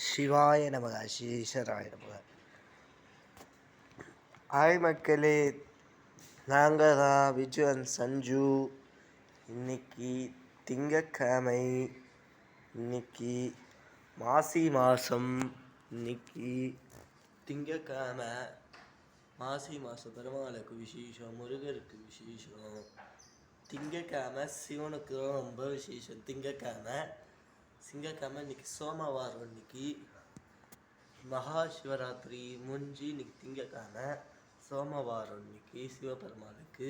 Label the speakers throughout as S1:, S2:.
S1: சிவாய நமக, ஈஸ்வராய நமக. ஹாய் மக்களே, நாங்கள் தான் விஜு அண்ட் சஞ்சு. இன்னைக்கு திங்கக்கிழமை, இன்னைக்கு மாசி மாதம். இன்னைக்கு திங்கக்கிழமை, மாசி மாதம் பெருமாளுக்கு விசேஷம், முருகருக்கு விசேஷம். திங்கக்கிழமை சிவனுக்கு ரொம்ப விசேஷம். திங்கக்கிழமை இன்னைக்கு சோமவாரம். இன்னைக்கு மகா சிவராத்திரி முடிஞ்சு இன்னைக்கு திங்கக்கிழமை சோமவாரம். இன்னைக்கு சிவபெருமானுக்கு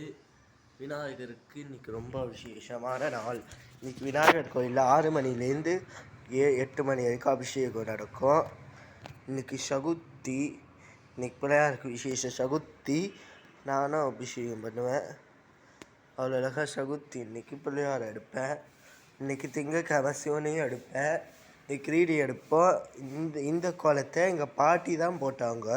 S1: விநாயகருக்கு இன்னைக்கு ரொம்ப விசேஷமான நாள். இன்னைக்கு விநாயகர் கோயிலில் 6 மணிலேருந்து 8 மணி வரைக்கும் அபிஷேகம் நடக்கும். இன்னைக்கு சகுத்தி, இன்னைக்கு பிள்ளையாருக்கு விசேஷ சகுத்தி. நானும் அபிஷேகம் பண்ணுவேன். அவ்வளோ அழகாக சகுத்தி. இன்னைக்கு பிள்ளையார் எடுப்பேன். இன்னைக்கு திங்கக்கிழமை சிவனையும் எடுப்பேன். இன்னைக்கு ரீடி எடுப்போம். இந்த கோலத்தை எங்கள் பாட்டி தான் போட்டாங்க.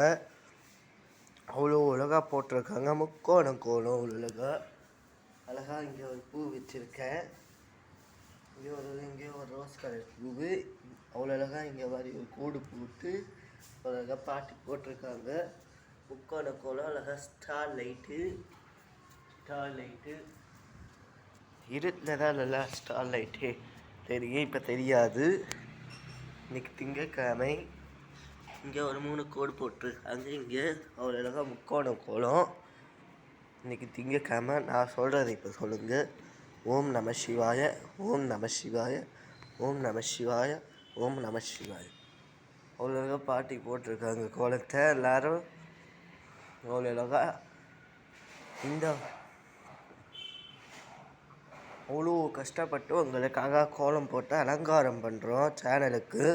S1: அவ்வளோ அழகாக போட்டிருக்காங்க. முக்கோணம் கோலம் அவ்வளோ அழகாக இங்கே ஒரு பூ வச்சுருக்கேன். இங்கே ஒரு ரோஸ் கலர் பூவு அவ்வளோ அழகாக இங்கே மாதிரி ஒரு கூடு போட்டு அழகாக பாட்டி போட்டிருக்காங்க. முக்கோண கோலம் அழகாக ஸ்டார் லைட்டு இருட்டில் தான் நல்லா ஸ்டார் லைட்டு தெரியும். இப்போ தெரியாது. இன்னைக்கு திங்கக்கிழமை. இங்கே ஒரு 3 கோடு போட்டிருக்காங்க. இங்கே அவ்வளோ அழகாக முக்கோண கோலம். இன்னைக்கு திங்கக்கிழமை. நான் சொல்கிறத இப்போ சொல்லுங்கள். ஓம் நம சிவாய, ஓம் நம சிவாய, ஓம் நம சிவாய, ஓம் நம சிவாய. அவ்வளோ அழகாக பாட்டி போட்டிருக்காங்க கோலத்தை. எல்லோரும் அவ்வளோ அழகாக இந்த அவ்வளோ கஷ்டப்பட்டு உங்களுக்காக கோலம் போட்டு அலங்காரம் பண்ணுறோம் சேனலுக்கு.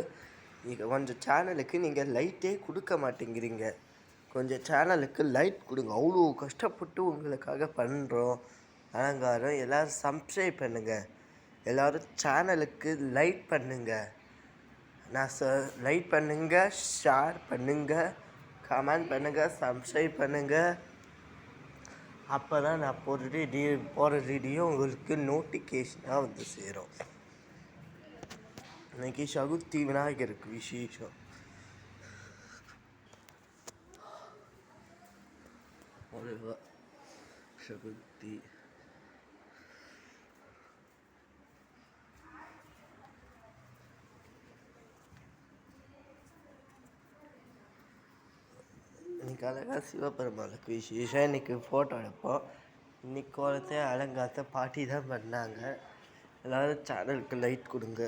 S1: நீங்கள் கொஞ்சம் சேனலுக்கு நீங்கள் லைட்டே கொடுக்க மாட்டேங்கிறீங்க. கொஞ்சம் சேனலுக்கு லைட் கொடுங்க. அவ்வளோ கஷ்டப்பட்டு உங்களுக்காக பண்ணுறோம் அலங்காரம். எல்லோரும் சப்ஸ்கிரைப் பண்ணுங்கள். எல்லோரும் சேனலுக்கு லைட் பண்ணுங்கள். லைட் பண்ணுங்கள், ஷேர் பண்ணுங்கள், கமெண்ட் பண்ணுங்கள், சப்ஸ்கிரைப் பண்ணுங்கள். அப்போ தான் நான் போகிற வீடியோ உங்களுக்கு நோட்டிஃபிகேஷனாக வந்து சேரும். இன்னைக்கு சகுத்தி விநாயகருக்கு விசேஷம். சகுத்தி இன்னைக்கு அழகாக சிவபெருமானுக்கு விசேஷம். இன்னைக்கு ஃபோட்டோ எடுப்போம். இன்னைக்கு கோலத்தை அலங்காரத்தை பாட்டி தான் பண்ணாங்க. எல்லோரும் சேனலுக்கு லைட் கொடுங்க.